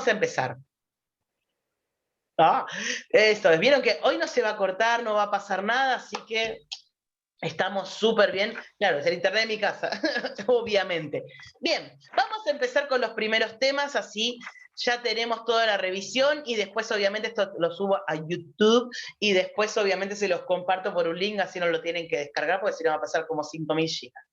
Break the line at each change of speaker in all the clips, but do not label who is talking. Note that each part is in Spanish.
a empezar. ¿Ah? Esto es, vieron que hoy no se va a cortar, no va a pasar nada, así que estamos súper bien. Claro, es el internet de mi casa, obviamente. Bien, vamos a empezar con los primeros temas, así ya tenemos toda la revisión y después obviamente esto lo subo a YouTube y después obviamente se los comparto por un link, así no lo tienen que descargar porque si no va a pasar como 5.000 gigas.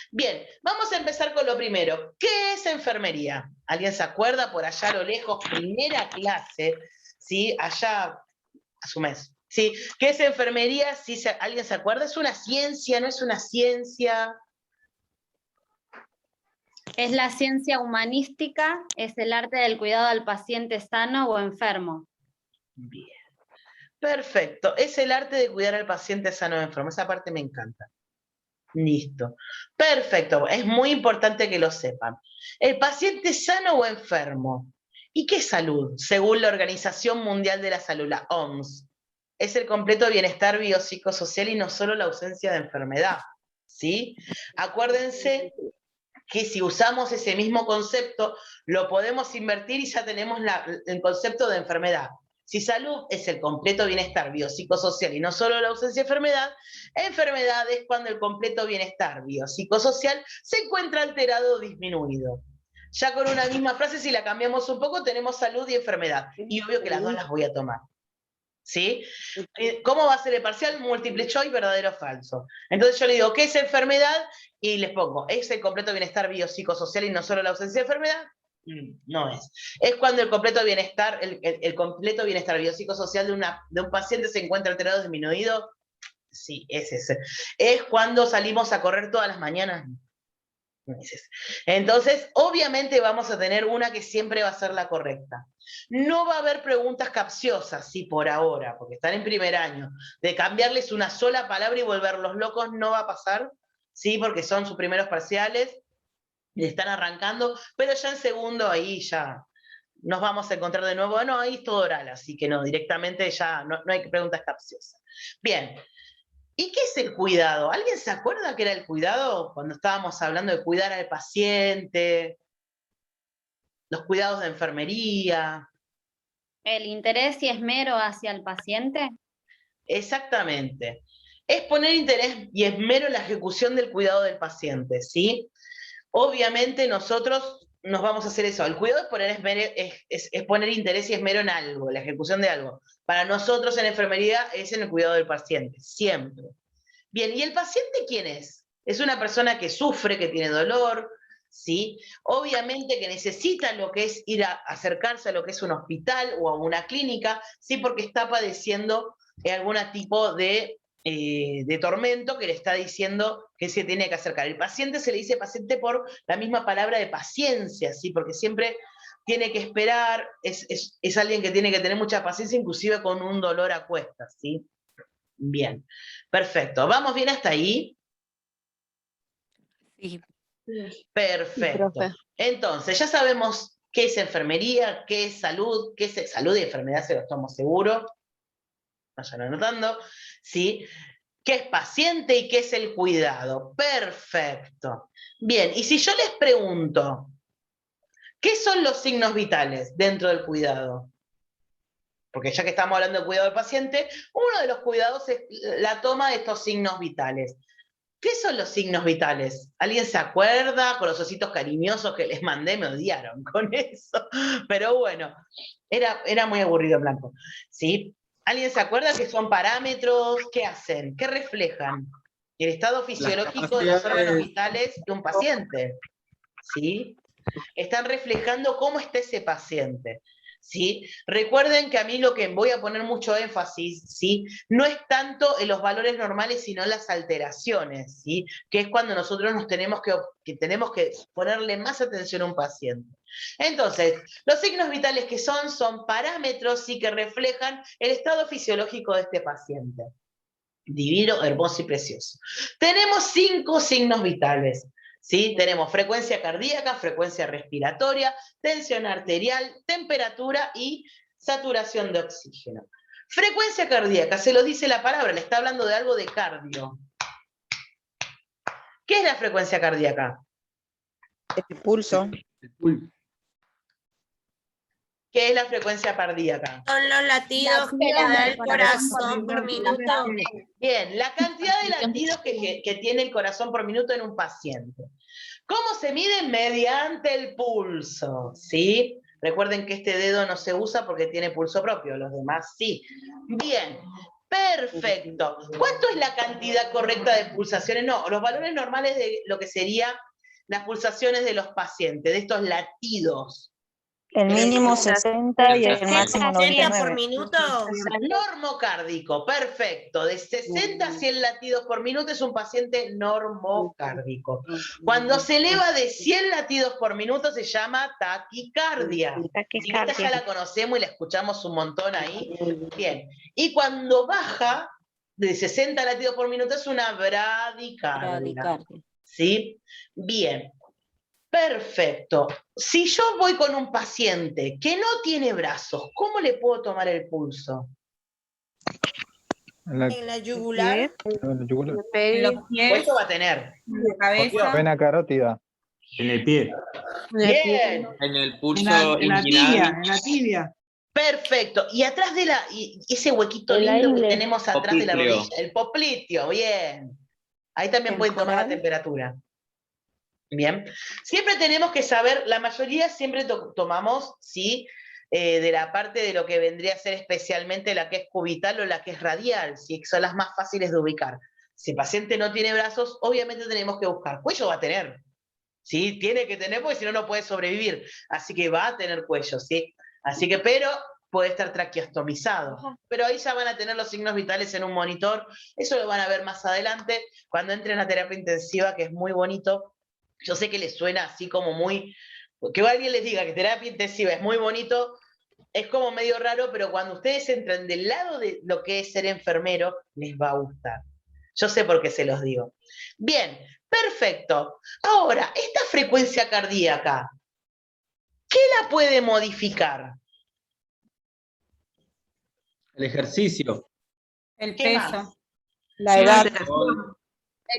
Bien, vamos a empezar con lo primero. ¿Qué es enfermería? ¿Alguien se acuerda por allá a lo lejos? Primera clase, ¿sí? Allá a su mes. ¿Sí? ¿Qué es enfermería? ¿Sí alguien se acuerda? ¿Es una ciencia? ¿No es una ciencia?
Es la ciencia humanística, es el arte del cuidado al paciente sano o enfermo.
Bien. Perfecto. Es el arte de cuidar al paciente sano o enfermo. Esa parte me encanta. Listo. Perfecto. Es muy importante que lo sepan. ¿El paciente sano o enfermo? ¿Y qué es salud? Según la Organización Mundial de la Salud, la OMS. Es el completo bienestar biopsicosocial y no solo la ausencia de enfermedad. ¿Sí? Acuérdense que si usamos ese mismo concepto, lo podemos invertir y ya tenemos el concepto de enfermedad. Si salud es el completo bienestar biopsicosocial y no solo la ausencia de enfermedad, enfermedad es cuando el completo bienestar biopsicosocial se encuentra alterado o disminuido. Ya con una misma frase, si la cambiamos un poco, tenemos salud y enfermedad. Y obvio que las dos las voy a tomar. ¿Sí? ¿Cómo va a ser el parcial? Múltiple choice, verdadero o falso. Entonces yo le digo, ¿qué es enfermedad? Y les pongo, ¿es el completo bienestar biopsicosocial y no solo la ausencia de enfermedad? No es. Es cuando el completo bienestar, el completo bienestar biopsicosocial de un paciente se encuentra alterado o disminuido. Sí, es ese. Es cuando salimos a correr todas las mañanas. Entonces, obviamente vamos a tener una que siempre va a ser la correcta. No va a haber preguntas capciosas, sí, por ahora, porque están en primer año. De cambiarles una sola palabra y volverlos locos no va a pasar, sí, porque son sus primeros parciales, y están arrancando, pero ya en segundo ahí ya nos vamos a encontrar de nuevo. No, ahí es todo oral, así que no, directamente ya no hay preguntas capciosas. Bien. ¿Y qué es el cuidado? ¿Alguien se acuerda qué era el cuidado cuando estábamos hablando de cuidar al paciente, los cuidados de enfermería?
¿El interés y esmero hacia el paciente?
Exactamente. Es poner interés y esmero en la ejecución del cuidado del paciente, ¿sí? Obviamente nosotros nos vamos a hacer eso. El cuidado es poner interés y esmero en algo, la ejecución de algo. Para nosotros en enfermería es en el cuidado del paciente, siempre. Bien, ¿y el paciente quién es? Es una persona que sufre, que tiene dolor, ¿sí? Obviamente que necesita lo que es ir a acercarse a lo que es un hospital o a una clínica, ¿sí? Porque está padeciendo algún tipo de tormento que le está diciendo que se tiene que acercar. El paciente se le dice paciente por la misma palabra de paciencia, ¿sí? Porque siempre tiene que esperar, es alguien que tiene que tener mucha paciencia, inclusive con un dolor a cuestas, ¿sí? Bien, perfecto. ¿Vamos bien hasta ahí?
Sí.
Perfecto.
profe.
Entonces, ya sabemos qué es enfermería, qué es salud, qué es salud y enfermedad, se lo estamos seguros. Vayan anotando, ¿sí? ¿Qué es paciente y qué es el cuidado? Perfecto. Bien, y si yo les pregunto, ¿qué son los signos vitales dentro del cuidado? Porque ya que estamos hablando de cuidado del paciente, uno de los cuidados es la toma de estos signos vitales. ¿Qué son los signos vitales? ¿Alguien se acuerda? Con los ositos cariñosos que les mandé me odiaron con eso. Pero bueno, era muy aburrido en blanco. ¿Sí? ¿Alguien se acuerda que son parámetros? ¿Qué hacen? ¿Qué reflejan? El estado fisiológico de los órganos vitales de un paciente. ¿Sí? Están reflejando cómo está ese paciente. ¿Sí? Recuerden que a mí lo que voy a poner mucho énfasis, ¿sí? No es tanto en los valores normales, sino en las alteraciones, ¿sí? Que es cuando nosotros tenemos que ponerle más atención a un paciente. Entonces, los signos vitales que son parámetros, ¿sí? Que reflejan el estado fisiológico de este paciente. Divino, hermoso y precioso. Tenemos 5 signos vitales. ¿Sí? Tenemos frecuencia cardíaca, frecuencia respiratoria, tensión arterial, temperatura y saturación de oxígeno. Frecuencia cardíaca, se lo dice la palabra, le está hablando de algo de cardio. ¿Qué es la frecuencia cardíaca?
El pulso.
El pulso.
¿Qué es la frecuencia cardíaca?
Son los latidos que da el corazón por minuto.
Bien, la cantidad de latidos que tiene el corazón por minuto en un paciente. ¿Cómo se mide? Mediante el pulso, ¿sí? Recuerden que este dedo no se usa porque tiene pulso propio, los demás sí. Bien, perfecto. ¿Cuánto es la cantidad correcta de pulsaciones? No, los valores normales de lo que serían las pulsaciones de los pacientes, de estos latidos.
El mínimo 60 y el máximo
60 por
99.
minuto.
Normocárdico, perfecto. De 60 a 100 latidos por minuto es un paciente normocárdico. Cuando se eleva de 100 latidos por minuto se llama taquicardia. Si esta ya la conocemos y la escuchamos un montón ahí. Bien. Y cuando baja de 60 latidos por minuto es una bradicardia. ¿Sí? Bien. Perfecto. Si yo voy con un paciente que no tiene brazos, ¿cómo le puedo tomar el pulso?
En la yugular.
En los pies,
Puesto va a tener.
en la cabeza,
Vena carótida.
En el pie.
Bien.
En el
en
pulso
la
inguinal.
tibia.
Perfecto. Y atrás de ese huequito
De la
lindo que
ingle.
tenemos atrás de la
Popliteo.
rodilla, el popliteo, bien. Ahí también
El
pueden tomar la
coral.
temperatura. Bien. Siempre tenemos que saber, la mayoría siempre tomamos, ¿sí? De la parte de lo que vendría a ser especialmente la que es cubital o la que es radial, ¿sí? Que son las más fáciles de ubicar. Si el paciente no tiene brazos, obviamente tenemos que buscar. Cuello va a tener, ¿sí? Tiene que tener, porque si no, no puede sobrevivir. Así que va a tener cuello, ¿sí? Así que, pero puede estar traqueostomizado. Pero ahí ya van a tener los signos vitales en un monitor. Eso lo van a ver más adelante, cuando entren a terapia intensiva, que es muy bonito. Yo sé que les suena así como muy... Que alguien les diga que terapia intensiva es muy bonito, es como medio raro, pero cuando ustedes entran del lado de lo que es ser enfermero, les va a gustar. Yo sé por qué se los digo. Bien, perfecto. Ahora, esta frecuencia cardíaca, ¿qué la puede modificar?
El ejercicio.
El
¿Qué
peso.
más?
La edad.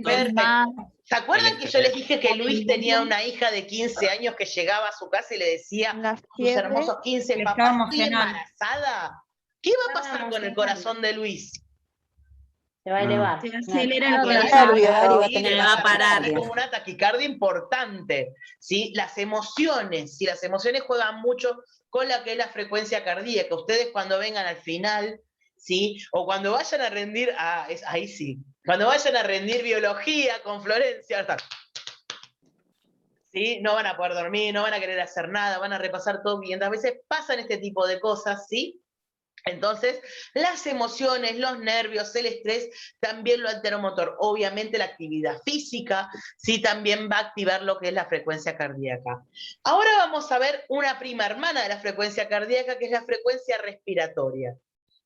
Perfecto. ¿Se acuerdan
El
que yo les dije que Luis tenía una hija de 15 años que llegaba a su casa y le decía
La
sus
fiebre.
hermosos 15
El
papás,
estado
estoy
emocional.
embarazada? ¿Qué va a pasar con el corazón de Luis?
Se va a elevar.
Se acelera el
El
corazón.
nervio.
Sí,
Le va a parar.
Es como una taquicardia importante, ¿sí? Las emociones, ¿sí? Las emociones juegan mucho con la que es la frecuencia cardíaca. Ustedes cuando vengan al final, ¿sí? O cuando vayan a rendir, ahí sí, cuando vayan a rendir biología con Florencia, ¿sí? No van a poder dormir, no van a querer hacer nada, van a repasar todo bien. A veces pasan este tipo de cosas, ¿sí? Entonces, las emociones, los nervios, el estrés, también lo altera un motor. Obviamente la actividad física, sí, también va a activar lo que es la frecuencia cardíaca. Ahora vamos a ver una prima hermana de la frecuencia cardíaca, que es la frecuencia respiratoria.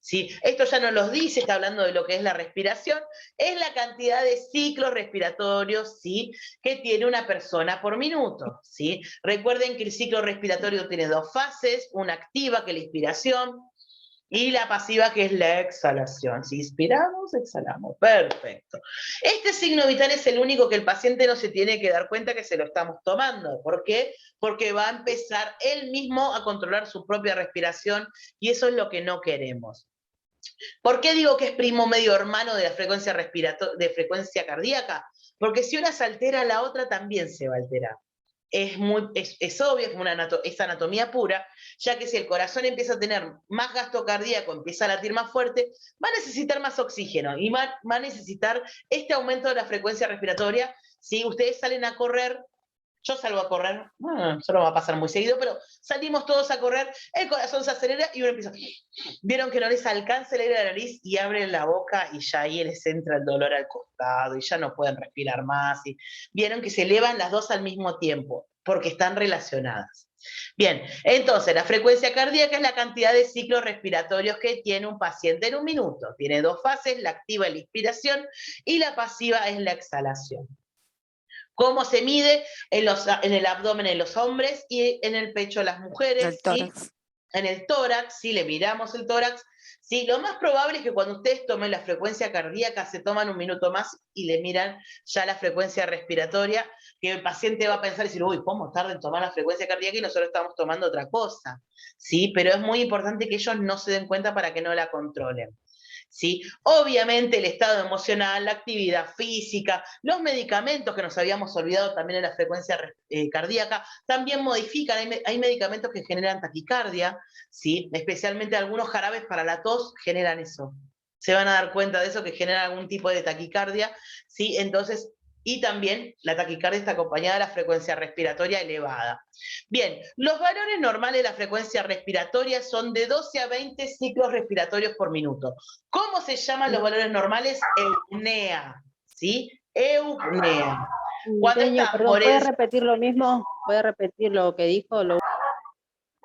¿Sí? Esto ya nos lo dice, está hablando de lo que es la respiración, es la cantidad de ciclos respiratorios, ¿sí? Que tiene una persona por minuto, ¿sí? Recuerden que el ciclo respiratorio tiene dos fases, una activa, que es la inspiración, y la pasiva, que es la exhalación. Si inspiramos, exhalamos. Perfecto. Este signo vital es el único que el paciente no se tiene que dar cuenta que se lo estamos tomando. ¿Por qué? Porque va a empezar él mismo a controlar su propia respiración y eso es lo que no queremos. ¿Por qué digo que es primo medio hermano de la frecuencia de frecuencia cardíaca? Porque si una se altera, la otra también se va a alterar. Es obvio, es anatomía pura, ya que si el corazón empieza a tener más gasto cardíaco, empieza a latir más fuerte, va a necesitar más oxígeno y va a necesitar este aumento de la frecuencia respiratoria. Si ustedes salen a correr, yo salgo a correr, eso no va a pasar muy seguido, pero salimos todos a correr, el corazón se acelera y uno empieza. Vieron que no les alcanza el aire a la nariz y abren la boca y ya ahí les entra el dolor al costado y ya no pueden respirar más. Y vieron que se elevan las dos al mismo tiempo porque están relacionadas. Bien, entonces la frecuencia cardíaca es la cantidad de ciclos respiratorios que tiene un paciente en un minuto. Tiene dos fases, la activa es la inspiración y la pasiva es la exhalación. ¿Cómo se mide? En el abdomen en los hombres y en el pecho de las mujeres.
El tórax.
¿Sí? en el tórax, ¿sí? Le miramos el tórax, ¿sí? Lo más probable es que cuando ustedes tomen la frecuencia cardíaca, se toman un minuto más y le miran ya la frecuencia respiratoria, que el paciente va a pensar y decir, uy, ¿cómo tarda en tomar la frecuencia cardíaca y nosotros estamos tomando otra cosa? ¿Sí? Pero es muy importante que ellos no se den cuenta para que no la controlen. ¿Sí? Obviamente el estado emocional, la actividad física, los medicamentos que nos habíamos olvidado también en la frecuencia cardíaca, también modifican, hay medicamentos que generan taquicardia, ¿sí? Especialmente algunos jarabes para la tos generan eso. Se van a dar cuenta de eso, que generan algún tipo de taquicardia, ¿sí? Entonces, y también la taquicardia está acompañada de la frecuencia respiratoria elevada. Bien, los valores normales de la frecuencia respiratoria son de 12 a 20 ciclos respiratorios por minuto. ¿Cómo se llaman los valores normales? Eupnea, ¿sí? Eupnea. Cuando
Señor,
está
perdón,
por
¿puede
el...
repetir lo mismo? ¿Puede repetir lo que dijo?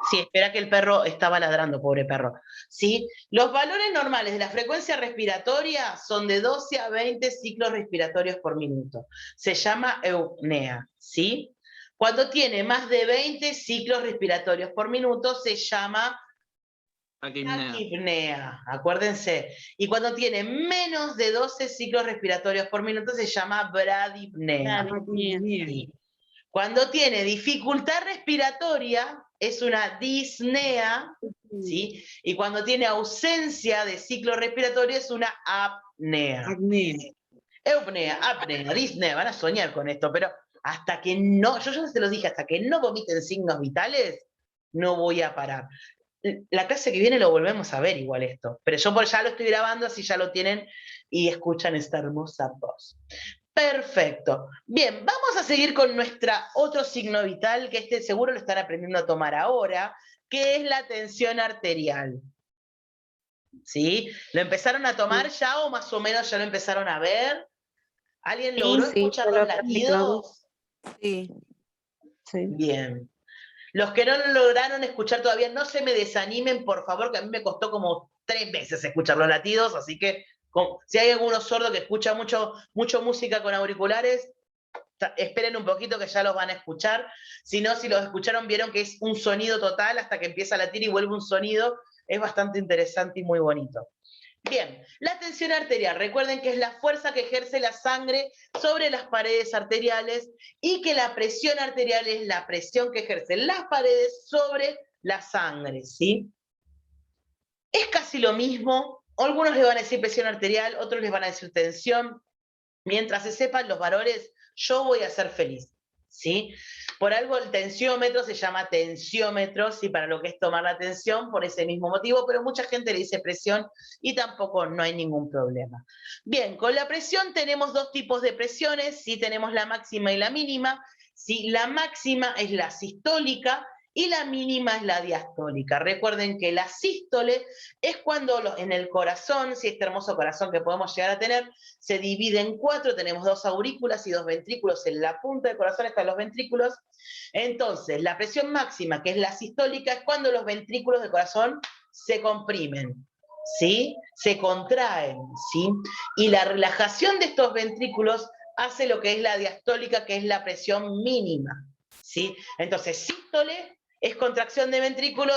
Sí, espera que el perro estaba ladrando, pobre perro. ¿Sí? Los valores normales de la frecuencia respiratoria son de 12 a 20 ciclos respiratorios por minuto. Se llama eupnea, ¿sí? Cuando tiene más de 20 ciclos respiratorios por minuto, se llama taquipnea, acuérdense. Y cuando tiene menos de 12 ciclos respiratorios por minuto, se llama bradipnea. Sí. Cuando tiene dificultad respiratoria, es una disnea, ¿sí? Y cuando tiene ausencia de ciclo respiratorio, es una apnea. Eupnea, apnea, disnea, van a soñar con esto, pero hasta que no, yo ya se los dije, hasta que no vomiten signos vitales, no voy a parar. La clase que viene lo volvemos a ver igual esto, pero yo ya lo estoy grabando, así ya lo tienen y escuchan esta hermosa voz. Perfecto. Bien, vamos a seguir con nuestra otro signo vital, que este seguro lo están aprendiendo a tomar ahora, que es la tensión arterial. ¿Sí? ¿Lo empezaron a tomar ya o más o menos ya lo empezaron a ver? ¿Alguien logró escuchar los latidos?
Sí. Sí.
Bien. Los que no lo lograron escuchar todavía, no se me desanimen, por favor, que a mí me costó como 3 veces escuchar los latidos, así que si hay alguno sordo que escucha mucho música con auriculares, esperen un poquito que ya los van a escuchar. Si no, si los escucharon, vieron que es un sonido total hasta que empieza a latir y vuelve un sonido. Es bastante interesante y muy bonito. Bien, la tensión arterial, recuerden que es la fuerza que ejerce la sangre sobre las paredes arteriales y que la presión arterial es la presión que ejercen las paredes sobre la sangre, ¿sí? Es casi lo mismo, algunos le van a decir presión arterial, otros les van a decir tensión. Mientras se sepan los valores, yo voy a ser feliz, ¿sí? Por algo el tensiómetro se llama tensiómetro, ¿sí? Para lo que es tomar la tensión, por ese mismo motivo, pero mucha gente le dice presión y tampoco no hay ningún problema. Bien, con la presión tenemos dos tipos de presiones, ¿sí? Tenemos la máxima y la mínima, ¿sí? La máxima es la sistólica y la mínima es la diastólica. Recuerden que la sístole es cuando en el corazón, si este hermoso corazón que podemos llegar a tener, se divide en 4, tenemos 2 aurículas y 2 ventrículos, en la punta del corazón están los ventrículos. Entonces, la presión máxima, que es la sistólica, es cuando los ventrículos del corazón se comprimen, ¿sí? Se contraen, ¿sí? Y la relajación de estos ventrículos hace lo que es la diastólica, que es la presión mínima, ¿sí? Entonces, sístole es contracción de ventrículo,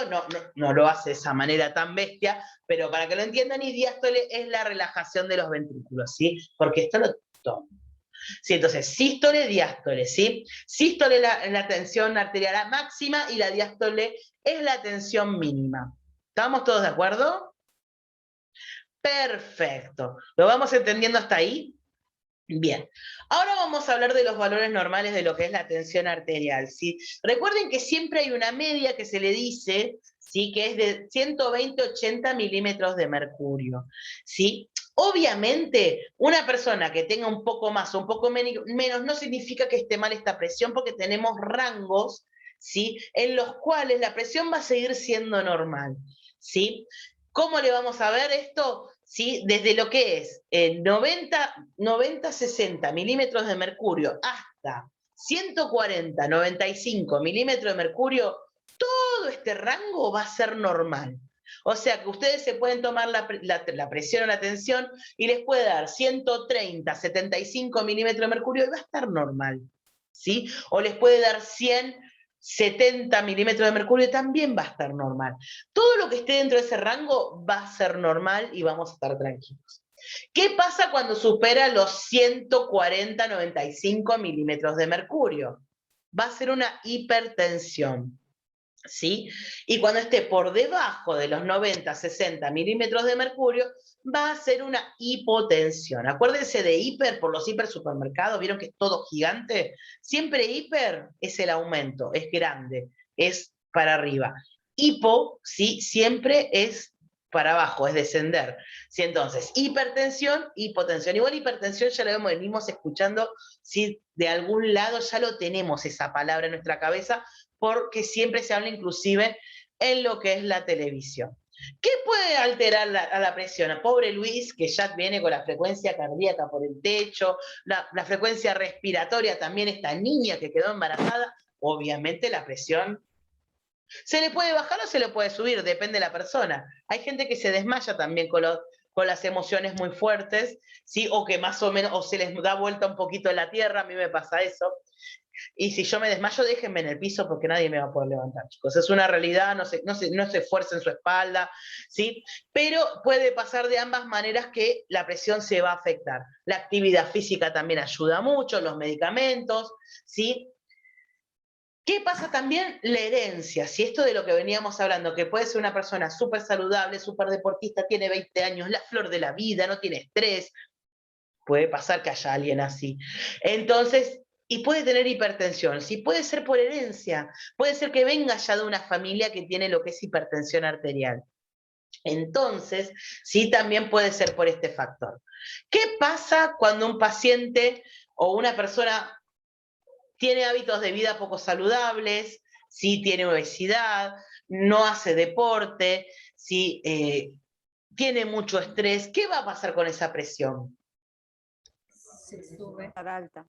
no lo hace de esa manera tan bestia, pero para que lo entiendan, y diástole es la relajación de los ventrículos, ¿sí? Porque esto lo tomo. Sí, entonces, sístole, diástole, ¿sí? Sístole es la tensión arterial máxima y la diástole es la tensión mínima. ¿Estamos todos de acuerdo? Perfecto. ¿Lo vamos entendiendo hasta ahí? Bien, ahora vamos a hablar de los valores normales de lo que es la tensión arterial, ¿sí? Recuerden que siempre hay una media que se le dice, ¿sí? Que es de 120-80 milímetros de mercurio, ¿sí? Obviamente, una persona que tenga un poco más o un poco menos no significa que esté mal esta presión, porque tenemos rangos, ¿sí? En los cuales la presión va a seguir siendo normal, ¿sí? ¿Cómo le vamos a ver esto? ¿Sí? Desde lo que es 90-60 milímetros de mercurio hasta 140-95 milímetros de mercurio, todo este rango va a ser normal. O sea que ustedes se pueden tomar la presión o la tensión y les puede dar 130-75 milímetros de mercurio y va a estar normal, ¿sí? O les puede dar 100 70 milímetros de mercurio también va a estar normal. Todo lo que esté dentro de ese rango va a ser normal y vamos a estar tranquilos. ¿Qué pasa cuando supera los 140-95 milímetros de mercurio? Va a ser una hipertensión, ¿sí? Y cuando esté por debajo de los 90-60 milímetros de mercurio, va a ser una hipotensión. Acuérdense de hiper por los hipersupermercados, ¿vieron que es todo gigante? Siempre hiper es el aumento, es grande, es para arriba. Hipo, ¿sí? Siempre es para abajo, es descender. ¿Sí? Entonces, hipertensión, hipotensión. Igual hipertensión ya lo venimos escuchando, ¿sí? De algún lado ya lo tenemos esa palabra en nuestra cabeza, porque siempre se habla inclusive en lo que es la televisión. ¿Qué puede alterar a la presión? Pobre Luis, que ya viene con la frecuencia cardíaca por el techo, la frecuencia respiratoria también, esta niña que quedó embarazada, obviamente la presión se le puede bajar o se le puede subir, depende de la persona. Hay gente que se desmaya también con las emociones muy fuertes, ¿sí? O que más o menos, o se les da vuelta un poquito en la tierra, a mí me pasa eso. Y si yo me desmayo, déjenme en el piso porque nadie me va a poder levantar, chicos. Es una realidad, no se esfuercen su espalda, ¿sí? Pero puede pasar de ambas maneras que la presión se va a afectar. La actividad física también ayuda mucho, los medicamentos, ¿sí? ¿Qué pasa también? La herencia, si esto de lo que veníamos hablando, que puede ser una persona súper saludable, súper deportista, tiene 20 años, la flor de la vida, no tiene estrés, puede pasar que haya alguien así. Entonces, y puede tener hipertensión, sí, puede ser por herencia, puede ser que venga ya de una familia que tiene lo que es hipertensión arterial. Entonces, sí, también puede ser por este factor. ¿Qué pasa cuando un paciente o una persona tiene hábitos de vida poco saludables, sí tiene obesidad, no hace deporte, sí tiene mucho estrés? ¿Qué va a pasar con esa presión?
Se sube.
Estar alta.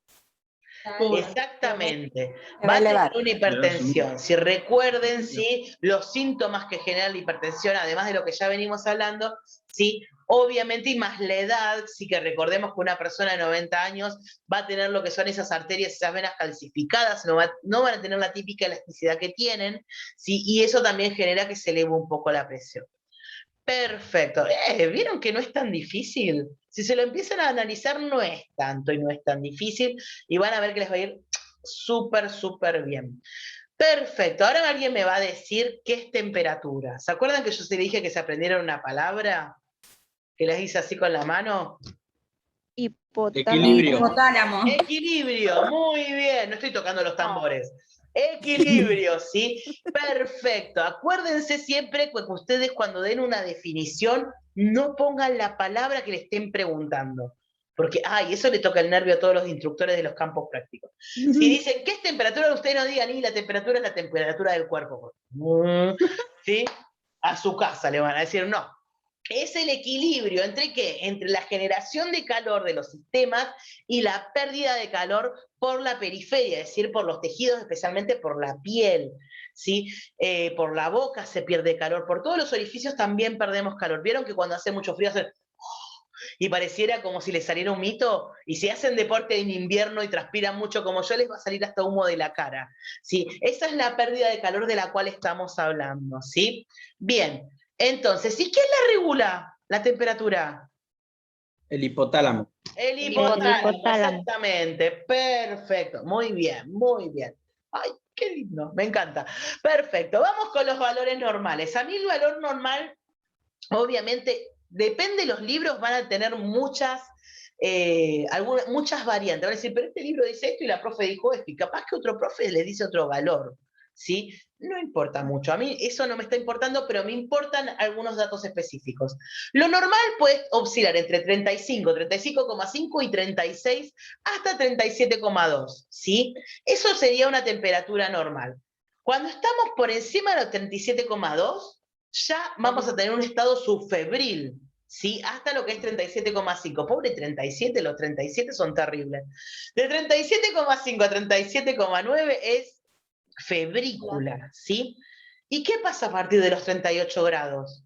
Exactamente,
Se
va
va a
a tener
elevar.
una hipertensión. Si recuerden, ¿sí? Los síntomas que generan la hipertensión, además de lo que ya venimos hablando, ¿sí? Obviamente, y más la edad, sí, que recordemos que una persona de 90 años va a tener lo que son esas arterias, esas venas calcificadas, no van a tener la típica elasticidad que tienen, ¿sí? Y eso también genera que se eleve un poco la presión. Perfecto. ¿Vieron que no es tan difícil? Si se lo empiezan a analizar, no es tanto y no es tan difícil, y van a ver que les va a ir súper, súper bien. Perfecto. Ahora alguien me va a decir qué es temperatura. ¿Se acuerdan que yo se dije que se aprendieron una palabra? Que les hice así con la mano.
Equilibrio.
Hipotálamo.
Equilibrio, muy bien. No estoy tocando los tambores. Equilibrio, ¿sí? Perfecto. Acuérdense siempre que ustedes cuando den una definición no pongan la palabra que le estén preguntando. Porque, eso le toca el nervio a todos los instructores de los campos prácticos. Si dicen, ¿qué es temperatura? Ustedes no digan, ni la temperatura es la temperatura del cuerpo. ¿Sí? A su casa le van a decir, no. Es el equilibrio entre ¿qué? Entre la generación de calor de los sistemas y la pérdida de calor por la periferia, es decir, por los tejidos, especialmente por la piel, ¿sí? Por la boca se pierde calor, por todos los orificios también perdemos calor. ¿Vieron que cuando hace mucho frío hacen y pareciera como si les saliera un mito? Y si hacen deporte en invierno y transpiran mucho como yo, les va a salir hasta humo de la cara, ¿sí? Esa es la pérdida de calor de la cual estamos hablando, ¿sí? Bien. Entonces, ¿y quién la regula, la temperatura?
El hipotálamo.
El hipotálamo,
hipotálamo.
exactamente. Perfecto. Muy bien, muy bien. Ay, qué lindo, me encanta. Perfecto, vamos con los valores normales. A mí el valor normal, obviamente, depende de los libros, van a tener muchas variantes. Van a decir, pero este libro dice esto y la profe dijo esto, y capaz que otro profe les dice otro valor, ¿sí? No importa mucho, a mí eso no me está importando, pero me importan algunos datos específicos. Lo normal puede oscilar entre 35, 35,5 y 36 hasta 37,2, ¿sí? Eso sería una temperatura normal. Cuando estamos por encima de los 37,2, ya vamos a tener un estado subfebril, ¿sí? Hasta lo que es 37,5. Pobre 37, los 37 son terribles. De 37,5 a 37,9 es febrícula, ¿sí? ¿Y qué pasa a partir de los 38 grados?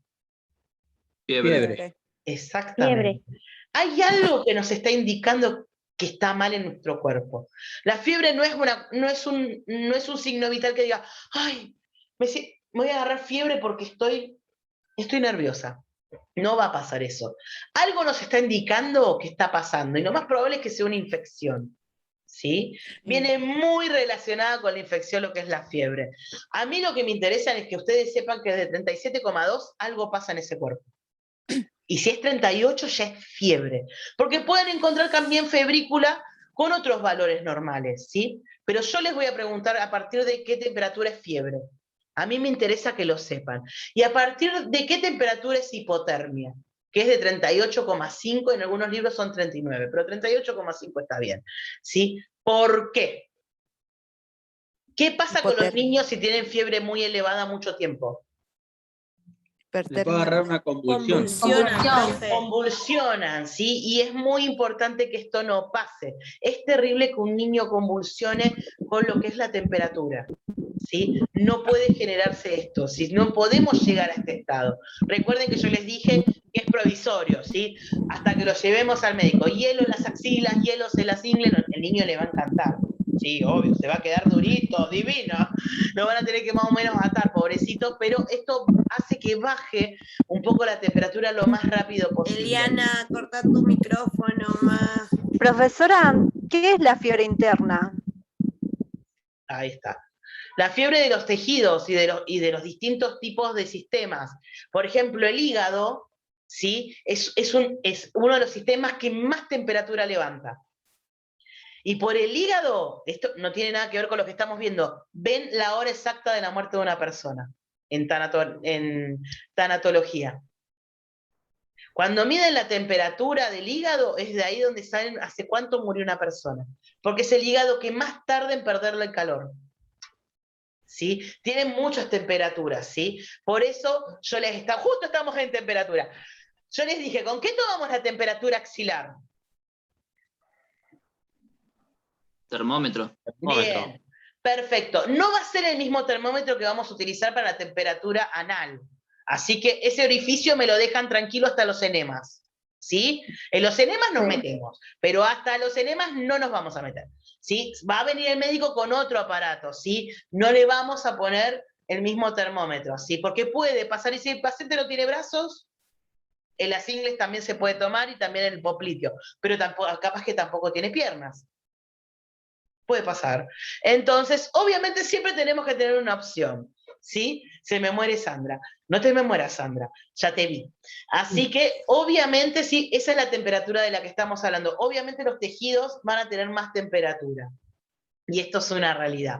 Fiebre.
Exactamente. Hay algo que nos está indicando que está mal en nuestro cuerpo. La fiebre no es un signo vital que diga, ay, me voy a agarrar fiebre porque estoy nerviosa. No va a pasar eso. Algo nos está indicando que está pasando, y lo más probable es que sea una infección. ¿Sí? Viene muy relacionada con la infección lo que es la fiebre. A mí lo que me interesa es que ustedes sepan que desde 37,2 algo pasa en ese cuerpo. Y si es 38 ya es fiebre. Porque pueden encontrar también febrícula con otros valores normales, ¿sí? Pero yo les voy a preguntar a partir de qué temperatura es fiebre. A mí me interesa que lo sepan. Y a partir de qué temperatura es hipotermia, que es de 38,5, en algunos libros son 39, pero 38,5 está bien, ¿sí? ¿Por qué? ¿Qué pasa con los niños si tienen fiebre muy elevada mucho tiempo?
Le puede agarrar una convulsión.
Convulsionan, ¿sí? Y es muy importante que esto no pase. Es terrible que un niño convulsione con lo que es la temperatura, ¿sí? No puede generarse esto, ¿sí? No podemos llegar a este estado. Recuerden que yo les dije que es provisorio, ¿sí? Hasta que lo llevemos al médico. Hielo en las axilas, hielos en las ingles, el niño le va a encantar. Sí, obvio, se va a quedar durito, divino. Lo van a tener que más o menos atar, pobrecito, pero esto hace que baje un poco la temperatura lo más rápido posible.
Eliana, corta tu micrófono más.
Profesora, ¿qué es la fiebre interna?
Ahí está. La fiebre de los tejidos y de los distintos tipos de sistemas. Por ejemplo, el hígado, ¿sí? Es uno de los sistemas que más temperatura levanta. Y por el hígado, esto no tiene nada que ver con lo que estamos viendo, ven la hora exacta de la muerte de una persona en tanatología. Cuando miden la temperatura del hígado, es de ahí donde saben hace cuánto murió una persona. Porque es el hígado que más tarda en perderle el calor. ¿Sí? Tienen muchas temperaturas, ¿sí? Por eso justo estamos en temperatura. Yo les dije, ¿con qué tomamos la temperatura axilar?
Termómetro.
Bien, perfecto. No va a ser el mismo termómetro que vamos a utilizar para la temperatura anal. Así que ese orificio me lo dejan tranquilo hasta los enemas. ¿Sí? En los enemas nos metemos, pero hasta los enemas no nos vamos a meter. ¿Sí? Va a venir el médico con otro aparato, ¿sí? No le vamos a poner el mismo termómetro, ¿sí? Porque puede pasar, y si el paciente no tiene brazos, en las ingles también se puede tomar y también el popliteo, pero capaz que tampoco tiene piernas. Puede pasar. Entonces, obviamente siempre tenemos que tener una opción, ¿sí? Se me muere Sandra. No te me mueras, Sandra, ya te vi. Así que, obviamente, sí, esa es la temperatura de la que estamos hablando. Obviamente los tejidos van a tener más temperatura. Y esto es una realidad.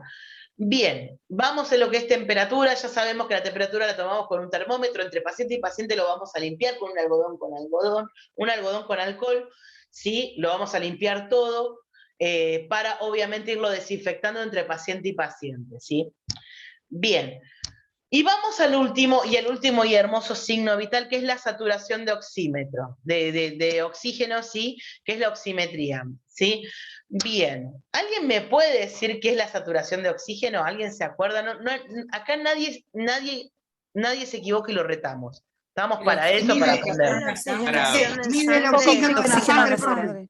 Bien, vamos en lo que es temperatura. Ya sabemos que la temperatura la tomamos con un termómetro. Entre paciente y paciente lo vamos a limpiar con un algodón con alcohol, ¿sí? Lo vamos a limpiar todo. Para obviamente irlo desinfectando entre paciente y paciente, ¿sí? Bien, y vamos al último y hermoso signo vital, que es la saturación de oxímetro, de oxígeno, ¿sí? Que es la oximetría, ¿sí? Bien, ¿alguien me puede decir qué es la saturación de oxígeno? ¿Alguien se acuerda? Acá nadie se equivoca y lo retamos. Estamos para eso, para aprender.
Mide el oxígeno en la sangre,
profe.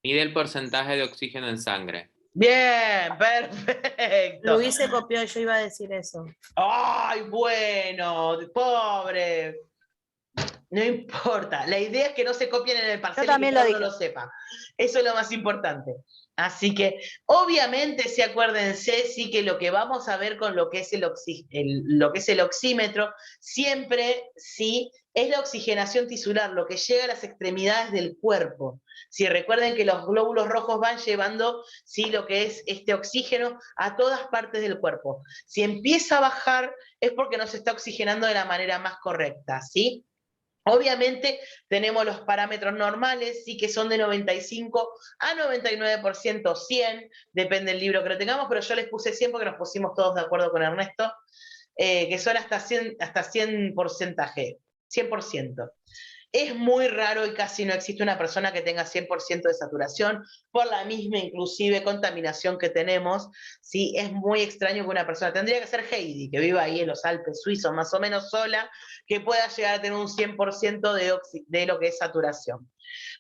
Mide el porcentaje de oxígeno en sangre.
Bien, perfecto.
Luis se copió, yo iba a decir eso.
¡Ay, bueno! ¡Pobre! No importa. La idea es que no se copien en el parcial y que cada uno lo sepa. Eso es lo más importante. Así que, obviamente, sí, acuérdense, sí, que lo que vamos a ver con lo que es el oxímetro, siempre, sí, es la oxigenación tisular, lo que llega a las extremidades del cuerpo. Si recuerden que los glóbulos rojos van llevando, sí, lo que es este oxígeno a todas partes del cuerpo. Si empieza a bajar, es porque no se está oxigenando de la manera más correcta, ¿sí? Obviamente tenemos los parámetros normales, sí, que son de 95 a 99%, 100, depende del libro que lo tengamos, pero yo les puse 100 porque nos pusimos todos de acuerdo con Ernesto, que son hasta 100 porcentaje, 100%. Es muy raro y casi no existe una persona que tenga 100% de saturación, por la misma inclusive contaminación que tenemos, ¿sí? Es muy extraño que una persona, tendría que ser Heidi, que viva ahí en los Alpes suizos, más o menos sola, que pueda llegar a tener un 100% de lo que es saturación.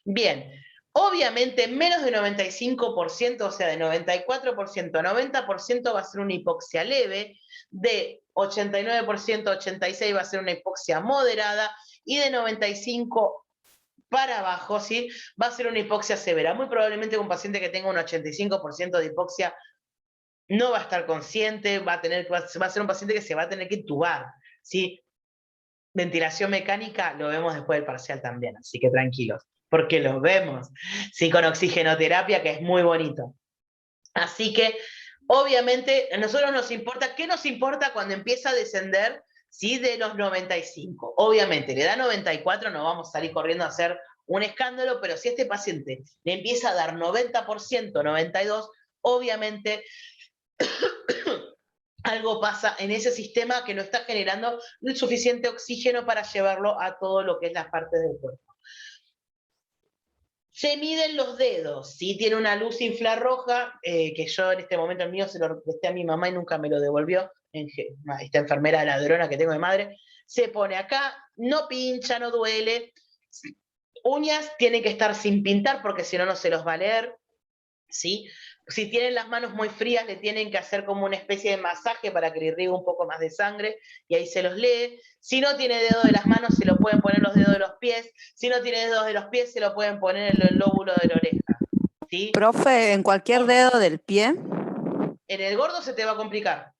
Bien, Obviamente menos de 95%, o sea, de 94% a 90% va a ser una hipoxia leve, de 89% a 86% va a ser una hipoxia moderada, y de 95% para abajo, ¿sí? Va a ser una hipoxia severa. Muy probablemente un paciente que tenga un 85% de hipoxia no va a estar consciente, va a ser un paciente que se va a tener que intubar, ¿sí? Ventilación mecánica lo vemos después del parcial también, así que tranquilos, porque lo vemos, ¿sí? Con oxigenoterapia, que es muy bonito. Así que, obviamente, a nosotros nos importa, ¿qué nos importa cuando empieza a descender, ¿sí? De los 95? Obviamente, le da 94, no vamos a salir corriendo a hacer un escándalo, pero si este paciente le empieza a dar 90%, 92%, obviamente algo pasa en ese sistema que no está generando el suficiente oxígeno para llevarlo a todo lo que es las partes del cuerpo. Se miden los dedos, ¿sí? Tiene una luz infrarroja, que yo en este momento el mío se lo presté a mi mamá y nunca me lo devolvió, esta enfermera ladrona que tengo de madre. Se pone acá, no pincha, no duele. Uñas tienen que estar sin pintar porque si no, no se los va a leer, ¿sí? Si tienen las manos muy frías, le tienen que hacer como una especie de masaje para que le irrigue un poco más de sangre, y ahí se los lee. Si no tiene dedo de las manos, se lo pueden poner los dedos de los pies. Si no tiene dedos de los pies, se lo pueden poner en el lóbulo de la oreja, ¿sí?
Profe, ¿en cualquier dedo del pie?
En el gordo se te va a complicar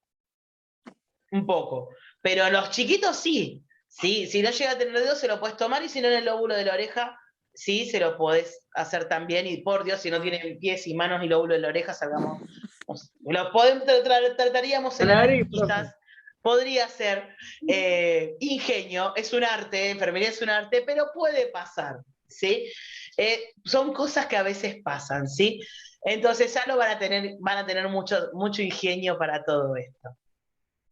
un poco, pero en los chiquitos sí, ¿sí? Si no llega a tener dedos, se lo puedes tomar, y si no en el lóbulo de la oreja, sí, se lo podés hacer también, y por Dios, si no tienen pies y manos y lóbulo de la oreja, salgamos, lo podemos, trataríamos en las podría ser ingenio, es un arte, enfermería es un arte, pero puede pasar, ¿sí? Son cosas que a veces pasan, ¿sí? Entonces ya van a tener mucho ingenio para todo esto.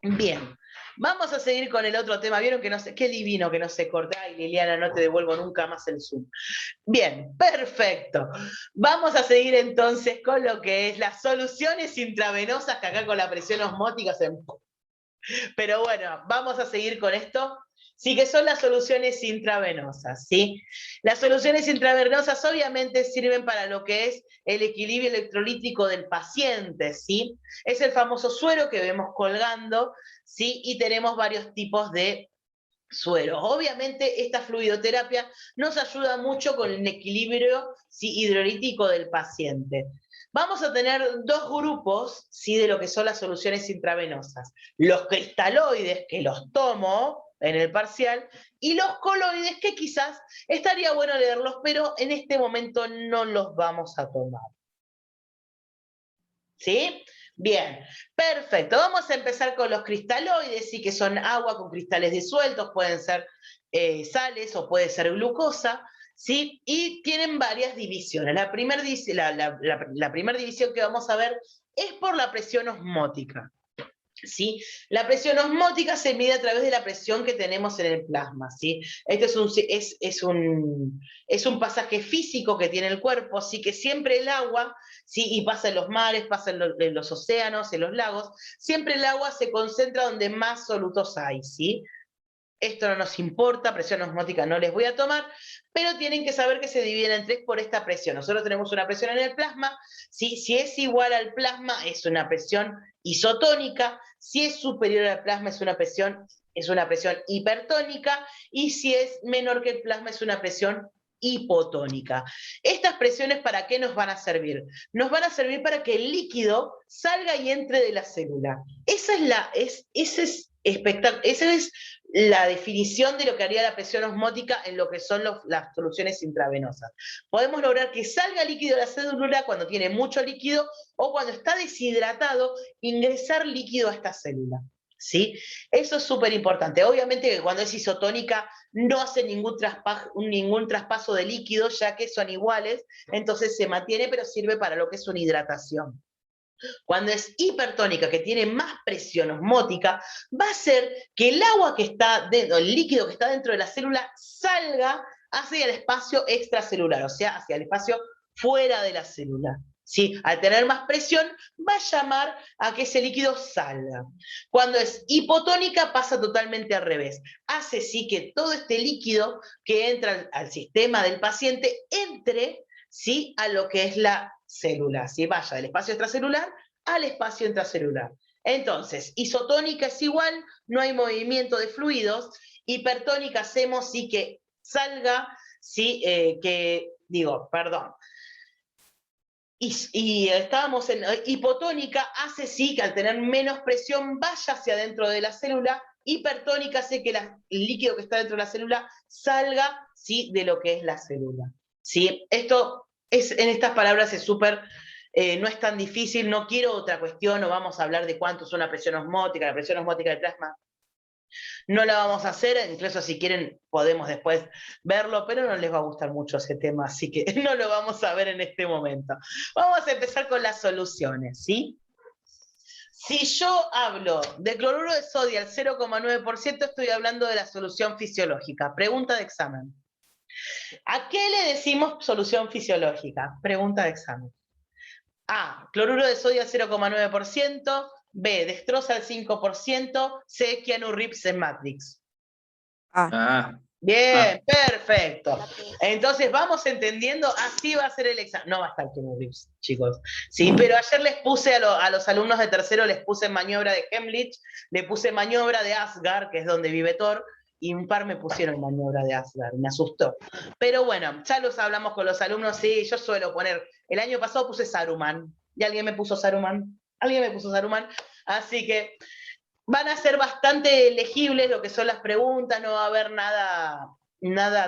Bien, vamos a seguir con el otro tema. ¿Vieron que no sé? Qué divino que no se corta. Ay, Liliana, no te devuelvo nunca más el Zoom. Bien, perfecto. Vamos a seguir entonces con lo que es las soluciones intravenosas, que acá con la presión osmótica se... Pero bueno, vamos a seguir con esto. Sí, que son las soluciones intravenosas, ¿sí? Las soluciones intravenosas obviamente sirven para lo que es el equilibrio electrolítico del paciente, ¿sí? Es el famoso suero que vemos colgando, ¿sí? Y tenemos varios tipos de sueros. Obviamente esta fluidoterapia nos ayuda mucho con el equilibrio, ¿sí? Hidrolítico del paciente. Vamos a tener dos grupos, ¿sí? De lo que son las soluciones intravenosas. Los cristaloides, que los tomo en el parcial, y los coloides, que quizás estaría bueno leerlos, pero en este momento no los vamos a tomar. ¿Sí? Bien, perfecto. Vamos a empezar con los cristaloides, sí, que son agua con cristales disueltos, pueden ser sales o puede ser glucosa, ¿sí? Y tienen varias divisiones. La primera división que vamos a ver es por la presión osmótica, ¿sí? La presión osmótica se mide a través de la presión que tenemos en el plasma, ¿sí? Este es un pasaje físico que tiene el cuerpo, así que siempre el agua, ¿sí? Y pasa en los mares, pasa en los océanos, en los lagos, siempre el agua se concentra donde más solutos hay, ¿sí? Esto no nos importa, presión osmótica no les voy a tomar, pero tienen que saber que se dividen en tres por esta presión. Nosotros tenemos una presión en el plasma, ¿sí? Si es igual al plasma es una presión isotónica, si es superior al plasma es una presión hipertónica, y si es menor que el plasma es una presión hipotónica. Estas presiones, ¿para qué nos van a servir? Nos van a servir para que el líquido salga y entre de la célula. Esa es la definición de lo que haría la presión osmótica en lo que son las soluciones intravenosas. Podemos lograr que salga líquido de la célula cuando tiene mucho líquido, o cuando está deshidratado, ingresar líquido a esta célula, ¿sí? Eso es súper importante. Obviamente que cuando es isotónica no hace ningún traspaso de líquido, ya que son iguales, entonces se mantiene, pero sirve para lo que es una hidratación. Cuando es hipertónica, que tiene más presión osmótica, va a hacer que el agua que está dentro, el líquido que está dentro de la célula, salga hacia el espacio extracelular, o sea, hacia el espacio fuera de la célula, ¿sí? Al tener más presión, va a llamar a que ese líquido salga. Cuando es hipotónica, pasa totalmente al revés. Hace sí que todo este líquido que entra al sistema del paciente entre, ¿sí? A lo que es la célula, ¿sí? Vaya del espacio extracelular al espacio intracelular. Entonces, isotónica es igual, no hay movimiento de fluidos, hipertónica hacemos sí que salga, sí, y estábamos en hipotónica, hace sí que al tener menos presión vaya hacia adentro de la célula, hipertónica hace que el líquido que está dentro de la célula salga sí, de lo que es la célula. ¿Sí? Esto es, en estas palabras es súper, no es tan difícil, no quiero otra cuestión, no vamos a hablar de cuánto es una presión osmótica, la presión osmótica del plasma. No la vamos a hacer, incluso si quieren podemos después verlo, pero no les va a gustar mucho ese tema, así que no lo vamos a ver en este momento. Vamos a empezar con las soluciones, ¿sí? Si yo hablo de cloruro de sodio al 0,9%, estoy hablando de la solución fisiológica. Pregunta de examen. ¿A qué le decimos solución fisiológica? Pregunta de examen. A, cloruro de sodio al 0,9%, B, dextrosa al 5%, C, Keanu Reeves en Matrix. Bien, perfecto. Entonces vamos entendiendo, así va a ser el examen. No va a estar Keanu Reeves, chicos. Sí, pero ayer les puse a los alumnos de tercero, les puse maniobra de Hemlich, le puse maniobra de Asgard, que es donde vive Thor, y un par me pusieron maniobra de Asgard, me asustó. Pero bueno, ya los hablamos con los alumnos, sí, yo suelo poner, el año pasado puse Saruman, y alguien me puso Saruman, así que van a ser bastante legibles lo que son las preguntas, no va a haber nada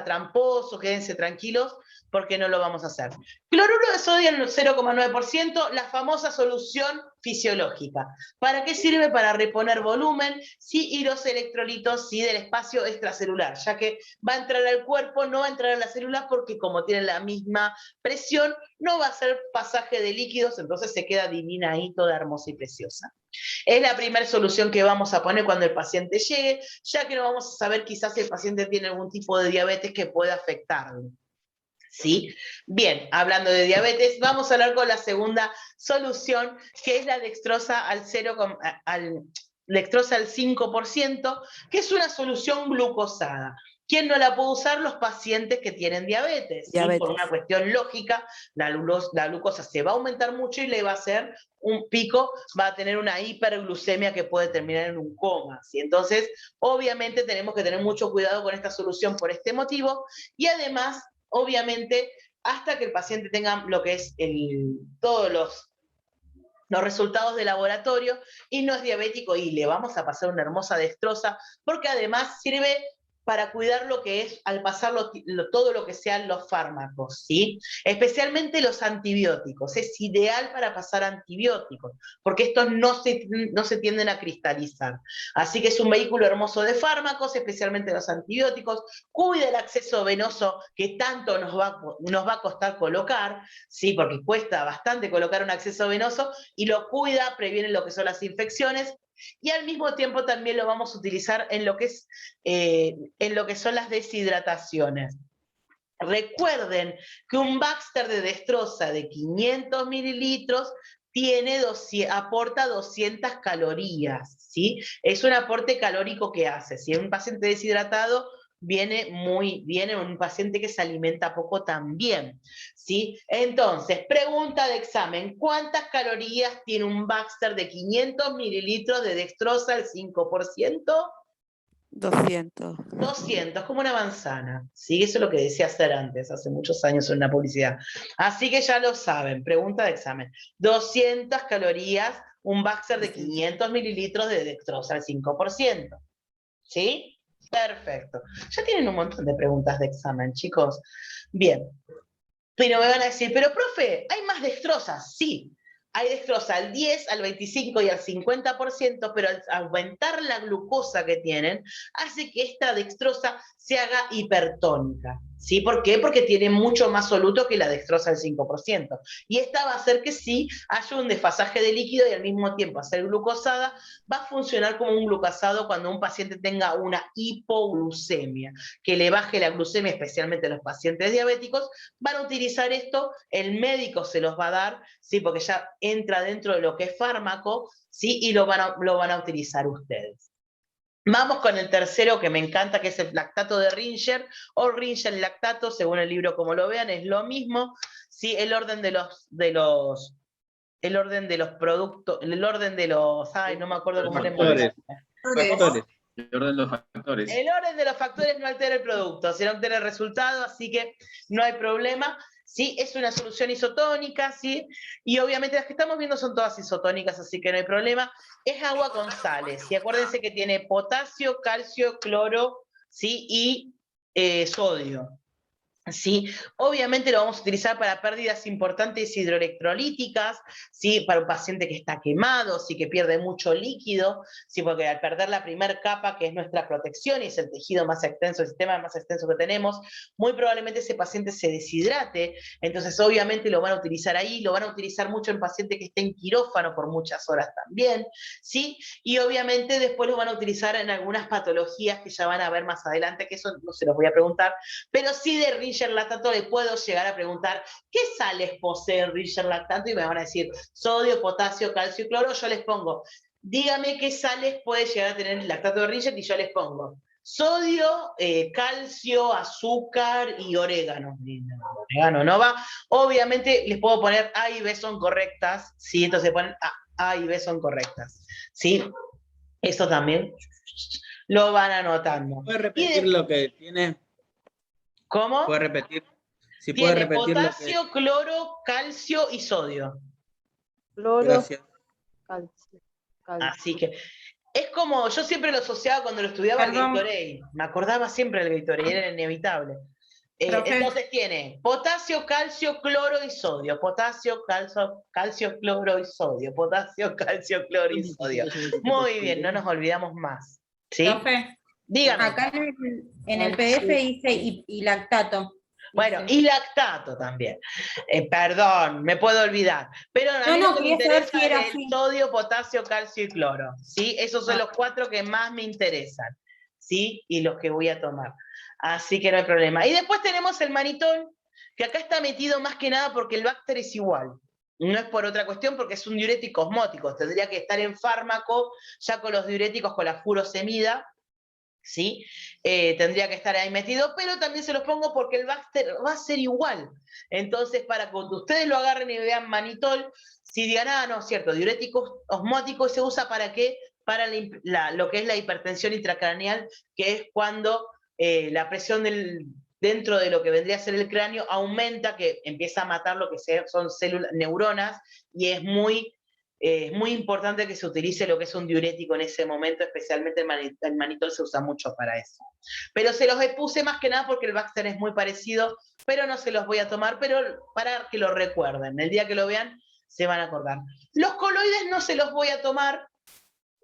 tramposo, quédense tranquilos, porque no lo vamos a hacer. Cloruro de sodio en 0,9%, la famosa solución fisiológica. ¿Para qué sirve? Para reponer volumen, sí, y los electrolitos, sí, del espacio extracelular, ya que va a entrar al cuerpo, no va a entrar a la célula, porque como tiene la misma presión, no va a ser pasaje de líquidos, entonces se queda divina ahí, toda hermosa y preciosa. Es la primera solución que vamos a poner cuando el paciente llegue, ya que no vamos a saber quizás si el paciente tiene algún tipo de diabetes que pueda afectarlo. ¿Sí? Bien, hablando de diabetes, vamos a hablar con la segunda solución, que es la dextrosa al 5%, que es una solución glucosada. ¿Quién no la puede usar? Los pacientes que tienen diabetes. ¿Sí? Por una cuestión lógica, la glucosa se va a aumentar mucho y le va a hacer un pico, va a tener una hiperglucemia que puede terminar en un coma. ¿Sí? Entonces, obviamente tenemos que tener mucho cuidado con esta solución por este motivo, y además, obviamente, hasta que el paciente tenga lo que es todos los resultados de laboratorio y no es diabético, y le vamos a pasar una hermosa dextrosa, porque además sirve para cuidar lo que es, al pasarlo, todo lo que sean los fármacos, ¿sí? Especialmente los antibióticos, es ideal para pasar antibióticos, porque estos no se tienden a cristalizar. Así que es un vehículo hermoso de fármacos, especialmente los antibióticos, cuida el acceso venoso que tanto nos va a costar colocar, ¿sí? Porque cuesta bastante colocar un acceso venoso, y lo cuida, previene lo que son las infecciones, y al mismo tiempo también lo vamos a utilizar en lo que son las deshidrataciones. Recuerden que un Baxter de dextrosa de 500 mililitros aporta 200 calorías, ¿sí? Es un aporte calórico que hace. Si es un paciente deshidratado, viene un paciente que se alimenta poco también, ¿sí? Entonces, pregunta de examen, ¿cuántas calorías tiene un Baxter de 500 mililitros de dextrosa al 5%?
200.
200, como una manzana, ¿sí? Eso es lo que decía hacer antes, hace muchos años en una publicidad. Así que ya lo saben, pregunta de examen. 200 calorías, un Baxter de 500 mililitros de dextrosa al 5%, ¿sí? Perfecto. Ya tienen un montón de preguntas de examen, chicos. Bien. Pero me van a decir, pero profe, ¿hay más dextrosas? Sí. Hay dextrosa al 10, al 25 y al 50%, pero al aumentar la glucosa que tienen, hace que esta dextrosa se haga hipertónica. ¿Sí? ¿Por qué? Porque tiene mucho más soluto que la dextrosa al 5%. Y esta va a hacer que sí haya un desfasaje de líquido, y al mismo tiempo, al ser glucosada, va a funcionar como un glucosado cuando un paciente tenga una hipoglucemia, que le baje la glucemia, especialmente los pacientes diabéticos. Van a utilizar esto, el médico se los va a dar, ¿sí? Porque ya entra dentro de lo que es fármaco, ¿sí? Y lo van a utilizar ustedes. Vamos con el tercero que me encanta, que es el lactato de Ringer, o Ringer lactato, según el libro como lo vean, es lo mismo, ¿sí? El orden de los productos, el orden de los, ay, no me acuerdo cómo era en
Factores.
Factores.
El orden de los factores.
El orden de los factores no altera el producto, sino altera el resultado, así que no hay problema. ¿Sí? Es una solución isotónica, ¿sí? Y obviamente las que estamos viendo son todas isotónicas, así que no hay problema. Es agua con sales, y acuérdense que tiene potasio, calcio, cloro, ¿sí? Y sodio. ¿Sí? Obviamente lo vamos a utilizar para pérdidas importantes hidroelectrolíticas, ¿sí? Para un paciente que está quemado, ¿sí? Que pierde mucho líquido, ¿sí? Porque al perder la primera capa, que es nuestra protección, y es el tejido más extenso, el sistema más extenso que tenemos, muy probablemente ese paciente se deshidrate, entonces obviamente lo van a utilizar ahí, lo van a utilizar mucho en paciente que esté en quirófano por muchas horas también, ¿sí? Y obviamente después lo van a utilizar en algunas patologías que ya van a ver más adelante, que eso no se los voy a preguntar, pero sí de Ringer lactato le puedo llegar a preguntar qué sales posee el Ringer lactato y me van a decir sodio, potasio, calcio y cloro. Yo les pongo, dígame qué sales puede llegar a tener el lactato de Ringer y yo les pongo sodio, calcio, azúcar y orégano. Orégano no va. Obviamente les puedo poner A y B son correctas, ¿sí? Entonces ponen A y B son correctas, ¿sí? Eso también lo van anotando.
¿Puede repetir lo que tiene?
¿Cómo?
¿Puede repetir? Si
Tiene
puede repetir
potasio,
lo que...
cloro, calcio y sodio.
Cloro,
Gracias.
calcio.
Así que es como, yo siempre lo asociaba cuando lo estudiaba el
Perdón.
Gatorade. Me acordaba siempre del Gatorade, era inevitable.
Profe.
Entonces tiene potasio, calcio, cloro y sodio. Potasio, calcio, cloro y sodio. Potasio, calcio, cloro y sodio. Muy bien, no nos olvidamos más. ¿Sí?
Profe,
Dígame.
acá en el PDF dice y lactato.
Bueno,
Dice.
y lactato también. Perdón, me puedo olvidar. Pero a mí lo que me
quería saber
interesa
si era
es el
así.
sodio, potasio, calcio y cloro. ¿Sí? Esos son los 4 que más me interesan. ¿Sí? Y los que voy a tomar. Así que no hay problema. Y después tenemos el manitol, que acá está metido más que nada porque el Baxter es igual. No es por otra cuestión, porque es un diurético osmótico. Tendría que estar en fármaco, ya con los diuréticos, con la furosemida, ¿sí? Tendría que estar ahí metido, pero también se los pongo porque el Baxter va a ser igual. Entonces, para cuando ustedes lo agarren y vean manitol, si digan, no, cierto, diurético osmótico se usa ¿para qué? Para lo que es la hipertensión intracraneal, que es cuando la presión dentro de lo que vendría a ser el cráneo aumenta, que empieza a matar lo que son células, neuronas, y es muy importante que se utilice lo que es un diurético en ese momento, especialmente el manitol se usa mucho para eso. Pero se los puse más que nada porque el Baxter es muy parecido, pero no se los voy a tomar, pero para que lo recuerden. El día que lo vean, se van a acordar. Los coloides no se los voy a tomar,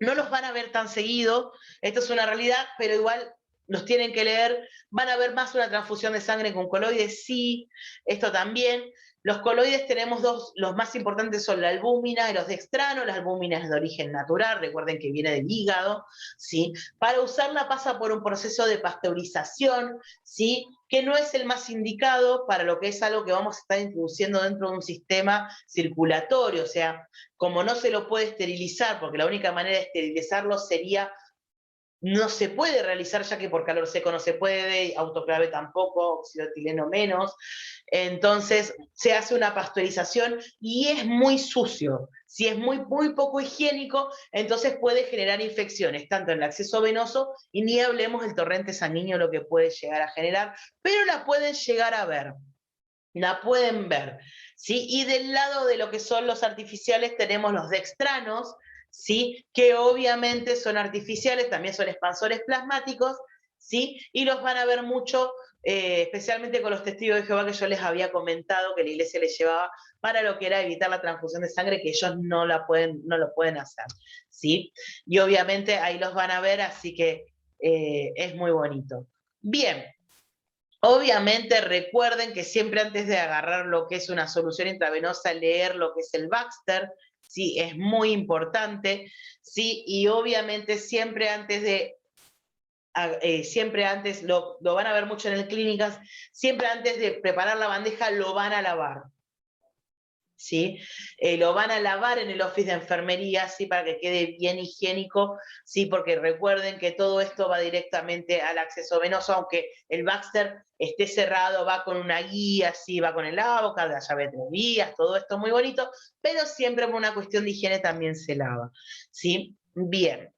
no los van a ver tan seguido, esto es una realidad, pero igual los tienen que leer. Van a ver más una transfusión de sangre con coloides, sí, esto también. Los coloides tenemos dos, los más importantes son la albúmina y los dextranos. La albúmina es de origen natural, recuerden que viene del hígado, ¿sí? Para usarla pasa por un proceso de pasteurización, ¿sí? Que no es el más indicado para lo que es algo que vamos a estar introduciendo dentro de un sistema circulatorio, o sea, como no se lo puede esterilizar, porque la única manera de esterilizarlo sería, no se puede realizar ya que por calor seco no se puede, autoclave tampoco, óxido etileno menos, entonces se hace una pasteurización y es muy sucio. Si es muy poco higiénico, entonces puede generar infecciones, tanto en el acceso venoso y ni hablemos del torrente sanguíneo, lo que puede llegar a generar, pero la pueden llegar a ver. La pueden ver, ¿sí? Y del lado de lo que son los artificiales tenemos los dextranos, ¿sí? Que obviamente son artificiales, también son expansores plasmáticos, ¿sí? Y los van a ver mucho, especialmente con los testigos de Jehová que yo les había comentado que la iglesia les llevaba para lo que era evitar la transfusión de sangre, que ellos no lo pueden hacer, ¿sí? Y obviamente ahí los van a ver, así que es muy bonito. Bien. Obviamente recuerden que siempre antes de agarrar lo que es una solución intravenosa, leer lo que es el Baxter, sí, es muy importante, sí, y obviamente siempre antes lo van a ver mucho en el clínicas, siempre antes de preparar la bandeja lo van a lavar. ¿sí? Lo van a lavar en el office de enfermería, ¿sí? Para que quede bien higiénico, ¿sí? Porque recuerden que todo esto va directamente al acceso venoso, aunque el Baxter esté cerrado, va con una guía, ¿sí? Va con el ABOCAD, la llave de 3 vías, todo esto muy bonito, pero siempre por una cuestión de higiene también se lava, ¿sí? Bien.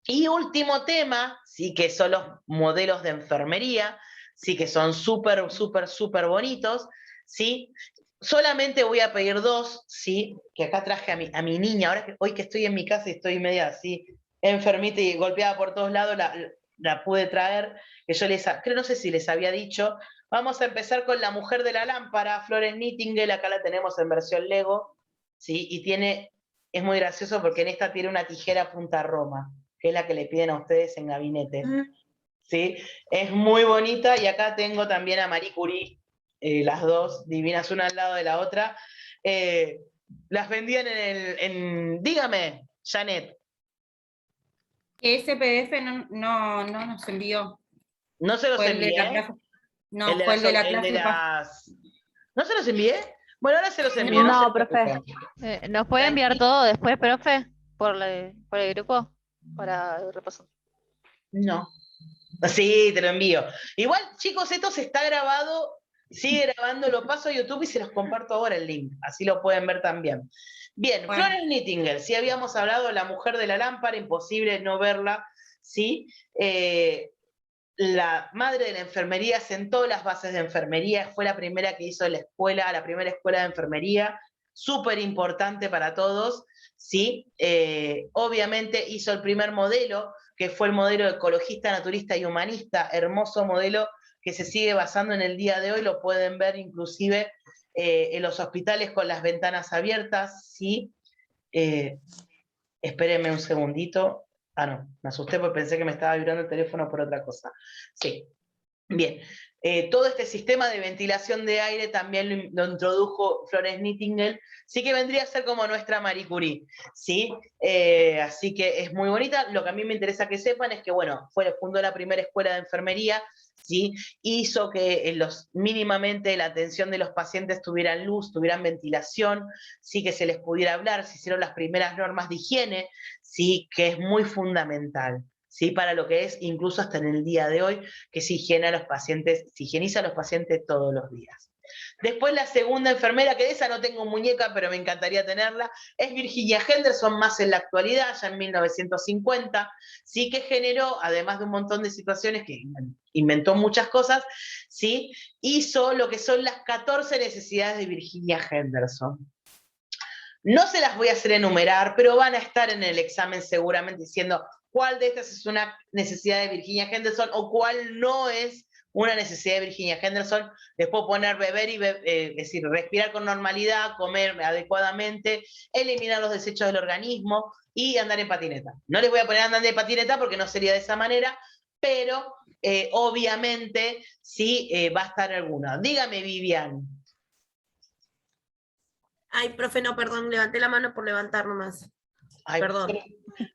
Y último tema, sí, que son los modelos de enfermería, sí, que son súper, súper, súper bonitos, ¿sí? Solamente voy a pedir 2, ¿sí? Que acá traje a mi niña, ahora hoy que estoy en mi casa y estoy media así, enfermita y golpeada por todos lados, la pude traer, que yo creo, no sé si les había dicho. Vamos a empezar con la mujer de la lámpara, Florence Nightingale, acá la tenemos en versión Lego, ¿sí? Y es muy gracioso porque en esta tiene una tijera punta Roma, que es la que le piden a ustedes en gabinete, ¿sí? Es muy bonita, y acá tengo también a Marie Curie, las dos, divinas, una al lado de la otra. Las vendían dígame, Janet.
Ese PDF no nos envió.
No se los
Fue el de la
envié.
clase. No, fue el de la clase.
¿No se los envié? Bueno, ahora se los envío.
No,
se
profe.
preocupen.
¿Nos puede enviar todo después, profe? Por el grupo, para el repaso.
No. Sí, te lo envío. Igual, chicos, esto se está grabado, sigue grabando, lo paso a YouTube y se los comparto ahora el link, así lo pueden ver también. Bien,
Bueno.
Florence Nightingale, sí habíamos hablado, la mujer de la lámpara, imposible no verla, ¿sí? La madre de la enfermería sentó las bases de enfermería, fue la primera que hizo la primera escuela de enfermería, súper importante para todos, ¿sí? Obviamente hizo el primer modelo, que fue el modelo ecologista, naturista y humanista, hermoso modelo que se sigue basando en el día de hoy, lo pueden ver inclusive en los hospitales con las ventanas abiertas, ¿sí? Espérenme un segundito. Ah, no, me asusté porque pensé que me estaba vibrando el teléfono por otra cosa. Sí, bien. Todo este sistema de ventilación de aire también lo introdujo Florence Nightingale, sí, que vendría a ser como nuestra Marie Curie, ¿sí? Así que es muy bonita. Lo que a mí me interesa que sepan es que, bueno, fundó la primera escuela de enfermería, ¿sí? Hizo que mínimamente la atención de los pacientes tuvieran luz, tuvieran ventilación, sí, que se les pudiera hablar, se hicieron las primeras normas de higiene, sí, que es muy fundamental, ¿sí? Para lo que es, incluso hasta en el día de hoy, que se higieniza a los pacientes todos los días. Después la segunda enfermera, que de esa no tengo muñeca, pero me encantaría tenerla, es Virginia Henderson, más en la actualidad, ya en 1950, sí, que generó, además de un montón de situaciones, que inventó muchas cosas, sí, hizo lo que son las 14 necesidades de Virginia Henderson. No se las voy a hacer enumerar, pero van a estar en el examen seguramente diciendo cuál de estas es una necesidad de Virginia Henderson o cuál no es una necesidad de Virginia Henderson. Les puedo poner beber es decir, respirar con normalidad, comer adecuadamente, eliminar los desechos del organismo y andar en patineta. No les voy a poner andar en patineta porque no sería de esa manera, pero obviamente sí va a estar alguna. Dígame, Vivian.
Ay, profe, no, perdón, levanté la mano por levantar nomás.
Ay,
perdón.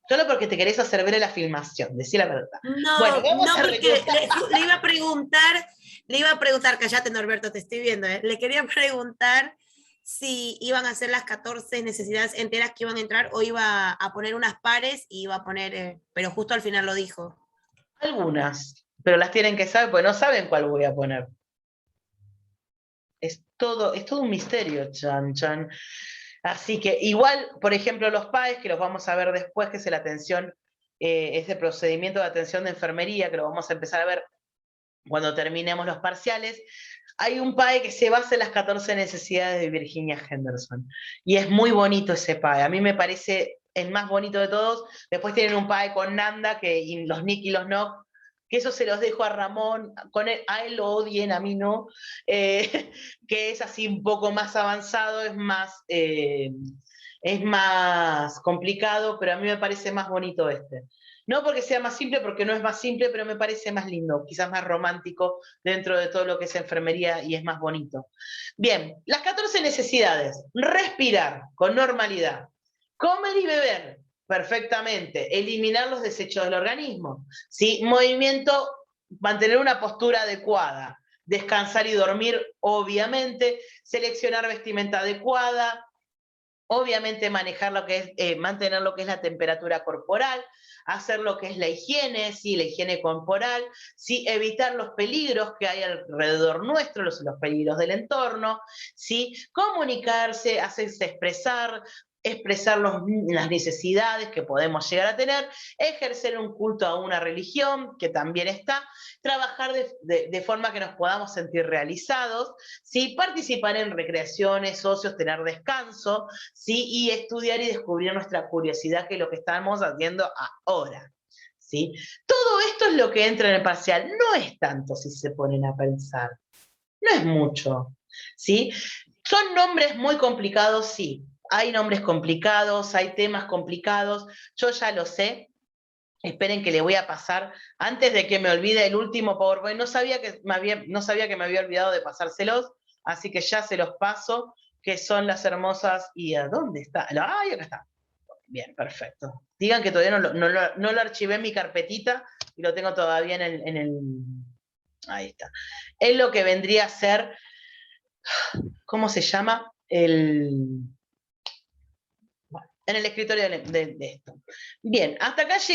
Solo porque te querés hacer ver la filmación, decí la verdad.
No,
bueno,
no, porque le iba a preguntar, cállate Norberto, te estoy viendo, le quería preguntar si iban a hacer las 14 necesidades enteras que iban a entrar o iba a poner unas pares y iba a poner, pero justo al final lo dijo.
Algunas, pero las tienen que saber, porque no saben cuál voy a poner. Es todo un misterio, chan, chan. Así que igual, por ejemplo, los PAEs, que los vamos a ver después, que es la atención, ese procedimiento de atención de enfermería, que lo vamos a empezar a ver cuando terminemos los parciales, hay un PAE que se basa en las 14 necesidades de Virginia Henderson. Y es muy bonito ese PAE, a mí me parece el más bonito de todos. Después tienen un PAE con Nanda, y los Nick y los Nock, que eso se los dejo a Ramón, a él lo odien, a mí no, que es así un poco más avanzado, es más complicado, pero a mí me parece más bonito este. No porque sea más simple, porque no es más simple, pero me parece más lindo, quizás más romántico dentro de todo lo que es enfermería y es más bonito. Bien, las 14 necesidades. Respirar con normalidad, comer y beber perfectamente, eliminar los desechos del organismo, ¿sí? Movimiento, mantener una postura adecuada, descansar y dormir, obviamente, seleccionar vestimenta adecuada, obviamente manejar lo que es, mantener lo que es la temperatura corporal, hacer lo que es la higiene, ¿sí? La higiene corporal, ¿sí? Evitar los peligros que hay alrededor nuestro, los peligros del entorno, ¿sí? Comunicarse, hacerse expresar las necesidades que podemos llegar a tener, ejercer un culto a una religión, que también está, trabajar de forma que nos podamos sentir realizados, ¿sí? Participar en recreaciones, ocios, tener descanso, ¿sí? Y estudiar y descubrir nuestra curiosidad, que es lo que estamos haciendo ahora, ¿sí? Todo esto es lo que entra en el parcial, no es tanto si se ponen a pensar, no es mucho, ¿sí? Son nombres muy complicados, sí, hay nombres complicados, hay temas complicados, yo ya lo sé. Esperen que le voy a pasar, antes de que me olvide el último PowerPoint, no sabía que me había olvidado de pasárselos, así que ya se los paso, que son las hermosas, ¿y a dónde está? ¡Ay, acá está! Bien, perfecto. Digan que todavía no lo archivé en mi carpetita, y lo tengo todavía en el... Ahí está. Es lo que vendría a ser, ¿cómo se llama? En el escritorio de esto. Bien, hasta acá llegué.